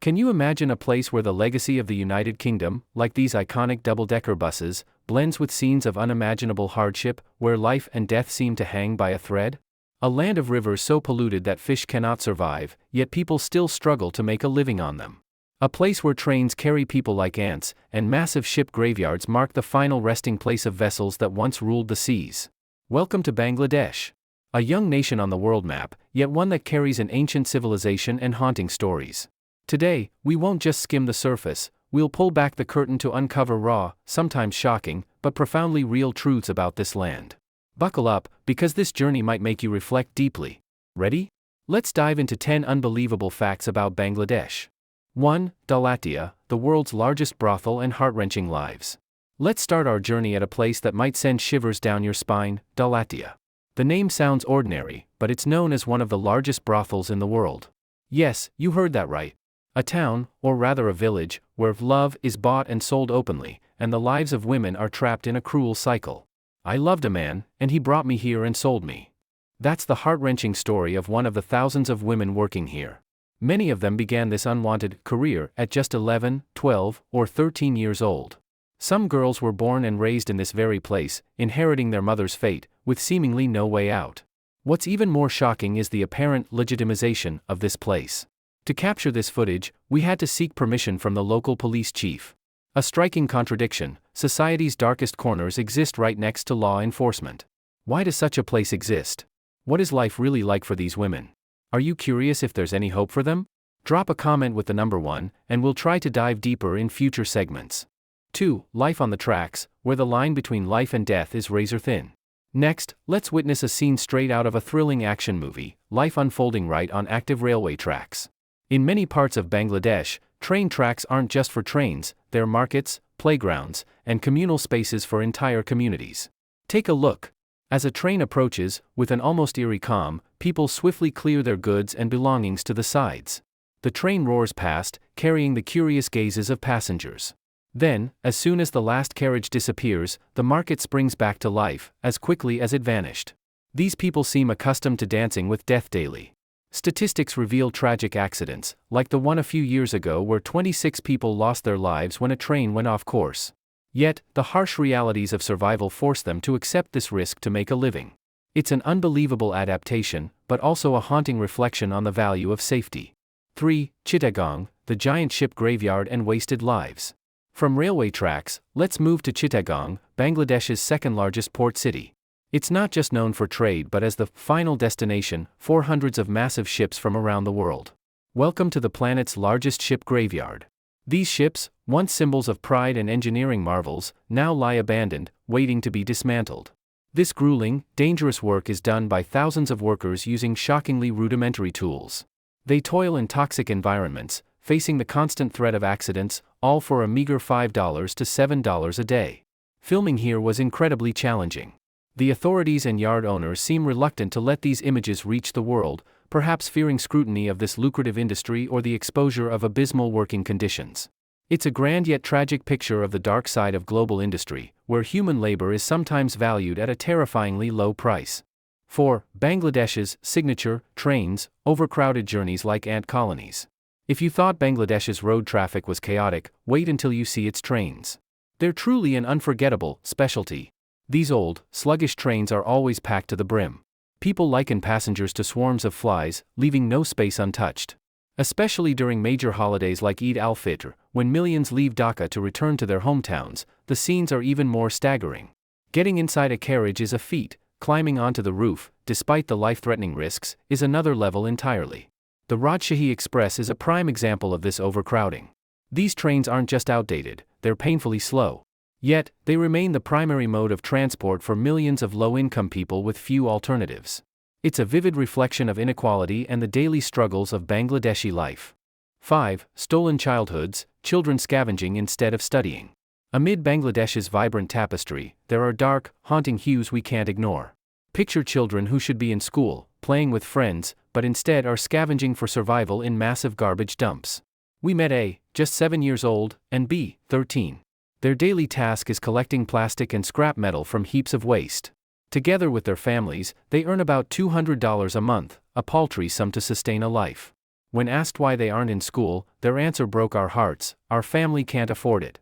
Can you imagine a place where the legacy of the United Kingdom, like these iconic double-decker buses, blends with scenes of unimaginable hardship, where life and death seem to hang by a thread? A land of rivers so polluted that fish cannot survive, yet people still struggle to make a living on them. A place where trains carry people like ants, and massive ship graveyards mark the final resting place of vessels that once ruled the seas. Welcome to Bangladesh. A young nation on the world map, yet one that carries an ancient civilization and haunting stories. Today, we won't just skim the surface, we'll pull back the curtain to uncover raw, sometimes shocking, but profoundly real truths about this land. Buckle up, because this journey might make you reflect deeply. Ready? Let's dive into 10 unbelievable facts about Bangladesh. 1. Dalatia, the world's largest brothel and heart-wrenching lives. Let's start our journey at a place that might send shivers down your spine, Dalatia. The name sounds ordinary, but it's known as one of the largest brothels in the world. Yes, you heard that right. A town, or rather a village, where love is bought and sold openly, and the lives of women are trapped in a cruel cycle. I loved a man, and he brought me here and sold me. That's the heart-wrenching story of one of the thousands of women working here. Many of them began this unwanted career at just 11, 12, or 13 years old. Some girls were born and raised in this very place, inheriting their mother's fate, with seemingly no way out. What's even more shocking is the apparent legitimization of this place. To capture this footage, we had to seek permission from the local police chief. A striking contradiction: society's darkest corners exist right next to law enforcement. Why does such a place exist? What is life really like for these women? Are you curious if there's any hope for them? Drop a comment with the number 1, and we'll try to dive deeper in future segments. 2. Life on the tracks, where the line between life and death is razor thin. Next, let's witness a scene straight out of a thrilling action movie, life unfolding right on active railway tracks. In many parts of Bangladesh, train tracks aren't just for trains, they're markets, playgrounds, and communal spaces for entire communities. Take a look. As a train approaches, with an almost eerie calm, people swiftly clear their goods and belongings to the sides. The train roars past, carrying the curious gazes of passengers. Then, as soon as the last carriage disappears, the market springs back to life, as quickly as it vanished. These people seem accustomed to dancing with death daily. Statistics reveal tragic accidents, like the one a few years ago where 26 people lost their lives when a train went off course. Yet, the harsh realities of survival force them to accept this risk to make a living. It's an unbelievable adaptation, but also a haunting reflection on the value of safety. 3. Chittagong, the giant ship graveyard and wasted lives. From railway tracks, let's move to Chittagong, Bangladesh's second-largest port city. It's not just known for trade but as the final destination for hundreds of massive ships from around the world. Welcome to the planet's largest ship graveyard. These ships, once symbols of pride and engineering marvels, now lie abandoned, waiting to be dismantled. This grueling, dangerous work is done by thousands of workers using shockingly rudimentary tools. They toil in toxic environments, facing the constant threat of accidents, all for a meager $5 to $7 a day. Filming here was incredibly challenging. The authorities and yard owners seem reluctant to let these images reach the world, perhaps fearing scrutiny of this lucrative industry or the exposure of abysmal working conditions. It's a grand yet tragic picture of the dark side of global industry, where human labor is sometimes valued at a terrifyingly low price. 4. Bangladesh's signature trains, overcrowded journeys like ant colonies. If you thought Bangladesh's road traffic was chaotic, wait until you see its trains. They're truly an unforgettable specialty. These old, sluggish trains are always packed to the brim. People liken passengers to swarms of flies, leaving no space untouched. Especially during major holidays like Eid al-Fitr, when millions leave Dhaka to return to their hometowns, the scenes are even more staggering. Getting inside a carriage is a feat, climbing onto the roof, despite the life-threatening risks, is another level entirely. The Rajshahi Express is a prime example of this overcrowding. These trains aren't just outdated, they're painfully slow. Yet, they remain the primary mode of transport for millions of low-income people with few alternatives. It's a vivid reflection of inequality and the daily struggles of Bangladeshi life. 5. Stolen childhoods, children scavenging instead of studying. Amid Bangladesh's vibrant tapestry, there are dark, haunting hues we can't ignore. Picture children who should be in school, playing with friends, but instead are scavenging for survival in massive garbage dumps. We met A, just 7 years old, and B, 13. Their daily task is collecting plastic and scrap metal from heaps of waste. Together with their families, they earn about $200 a month, a paltry sum to sustain a life. When asked why they aren't in school, their answer broke our hearts: our family can't afford it.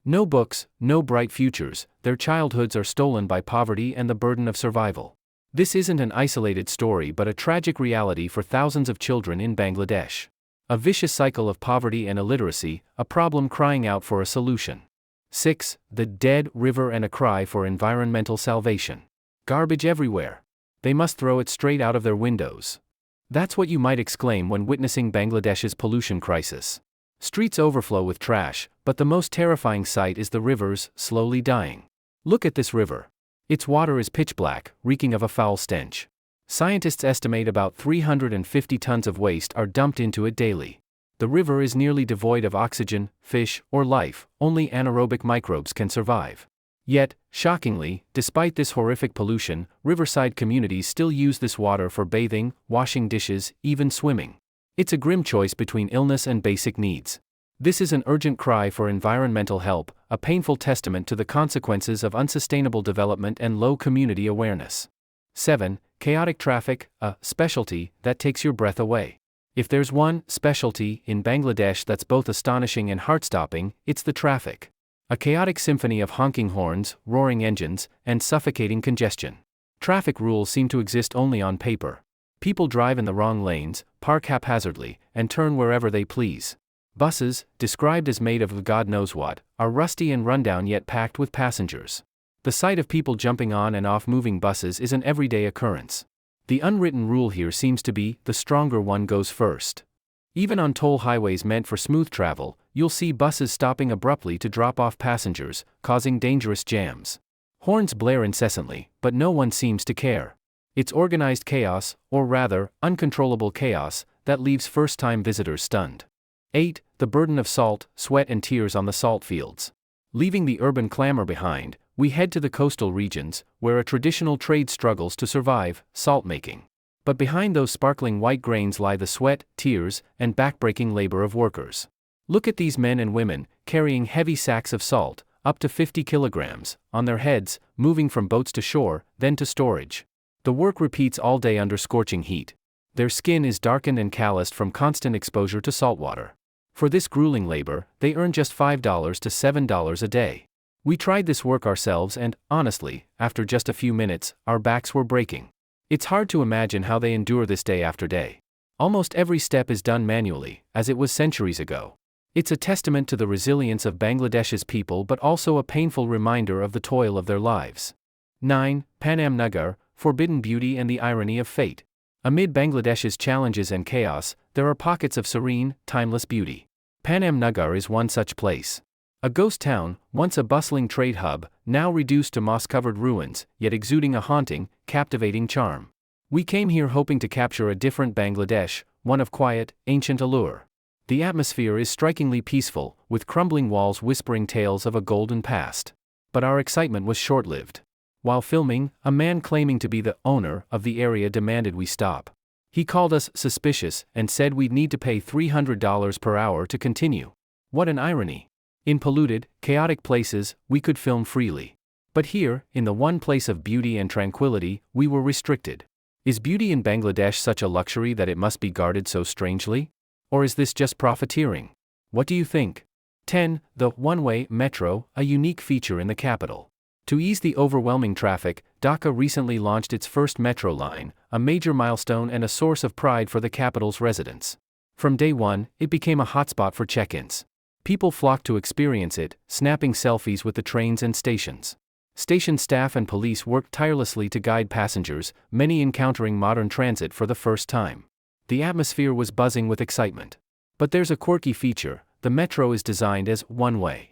No books, no bright futures, their childhoods are stolen by poverty and the burden of survival. This isn't an isolated story but a tragic reality for thousands of children in Bangladesh. A vicious cycle of poverty and illiteracy, a problem crying out for a solution. 6. The dead river and a cry for environmental salvation. Garbage everywhere. They must throw it straight out of their windows. That's what you might exclaim when witnessing Bangladesh's pollution crisis. Streets overflow with trash, but the most terrifying sight is the rivers, slowly dying. Look at this river. Its water is pitch black, reeking of a foul stench. Scientists estimate about 350 tons of waste are dumped into it daily. The river is nearly devoid of oxygen, fish, or life, only anaerobic microbes can survive. Yet, shockingly, despite this horrific pollution, riverside communities still use this water for bathing, washing dishes, even swimming. It's a grim choice between illness and basic needs. This is an urgent cry for environmental help, a painful testament to the consequences of unsustainable development and low community awareness. 7. Chaotic traffic, a specialty that takes your breath away. If there's one specialty in Bangladesh that's both astonishing and heart-stopping, it's the traffic. A chaotic symphony of honking horns, roaring engines, and suffocating congestion. Traffic rules seem to exist only on paper. People drive in the wrong lanes, park haphazardly, and turn wherever they please. Buses, described as made of God knows what, are rusty and rundown yet packed with passengers. The sight of people jumping on and off moving buses is an everyday occurrence. The unwritten rule here seems to be, the stronger one goes first. Even on toll highways meant for smooth travel, you'll see buses stopping abruptly to drop off passengers, causing dangerous jams. Horns blare incessantly, but no one seems to care. It's organized chaos, or rather, uncontrollable chaos, that leaves first-time visitors stunned. 8. The burden of salt, sweat and tears on the salt fields. Leaving the urban clamor behind, we head to the coastal regions, where a traditional trade struggles to survive, salt making. But behind those sparkling white grains lie the sweat, tears, and backbreaking labor of workers. Look at these men and women, carrying heavy sacks of salt, up to 50 kilograms, on their heads, moving from boats to shore, then to storage. The work repeats all day under scorching heat. Their skin is darkened and calloused from constant exposure to salt water. For this grueling labor, they earn just $5 to $7 a day. We tried this work ourselves and, honestly, after just a few minutes, our backs were breaking. It's hard to imagine how they endure this day after day. Almost every step is done manually, as it was centuries ago. It's a testament to the resilience of Bangladesh's people but also a painful reminder of the toil of their lives. 9. Panam Nagar, forbidden beauty and the irony of fate. Amid Bangladesh's challenges and chaos, there are pockets of serene, timeless beauty. Panam Nagar is one such place. A ghost town, once a bustling trade hub, now reduced to moss-covered ruins, yet exuding a haunting, captivating charm. We came here hoping to capture a different Bangladesh, one of quiet, ancient allure. The atmosphere is strikingly peaceful, with crumbling walls whispering tales of a golden past. But our excitement was short-lived. While filming, a man claiming to be the owner of the area demanded we stop. He called us suspicious and said we'd need to pay $300 per hour to continue. What an irony. In polluted, chaotic places, we could film freely. But here, in the one place of beauty and tranquility, we were restricted. Is beauty in Bangladesh such a luxury that it must be guarded so strangely? Or is this just profiteering? What do you think? 10. The Oneway Metro, a unique feature in the capital. To ease the overwhelming traffic, Dhaka recently launched its first metro line, a major milestone and a source of pride for the capital's residents. From day one, it became a hotspot for check-ins. People flocked to experience it, snapping selfies with the trains and stations. Station staff and police worked tirelessly to guide passengers, many encountering modern transit for the first time. The atmosphere was buzzing with excitement. But there's a quirky feature: the metro is designed as one-way.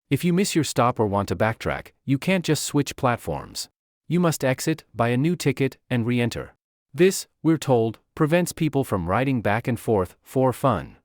If you miss your stop or want to backtrack, you can't just switch platforms. You must exit, buy a new ticket, and re-enter. This, we're told, prevents people from riding back and forth for fun.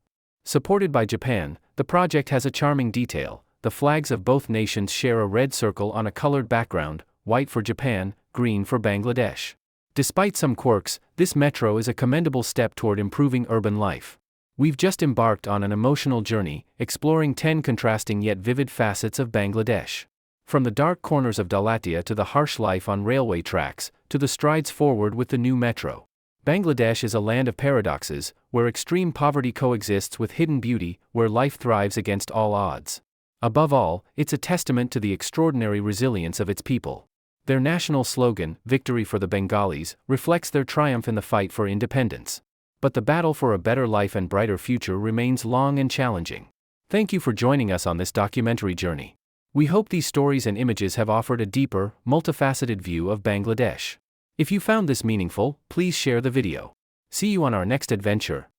Supported by Japan, the project has a charming detail. The flags of both nations share a red circle on a colored background, white for Japan, green for Bangladesh. Despite some quirks, this metro is a commendable step toward improving urban life. We've just embarked on an emotional journey, exploring 10 contrasting yet vivid facets of Bangladesh. From the dark corners of Dalatia to the harsh life on railway tracks, to the strides forward with the new metro. Bangladesh is a land of paradoxes, where extreme poverty coexists with hidden beauty, where life thrives against all odds. Above all, it's a testament to the extraordinary resilience of its people. Their national slogan, "Victory for the Bengalis," reflects their triumph in the fight for independence. But the battle for a better life and brighter future remains long and challenging. Thank you for joining us on this documentary journey. We hope these stories and images have offered a deeper, multifaceted view of Bangladesh. If you found this meaningful, please share the video. See you on our next adventure.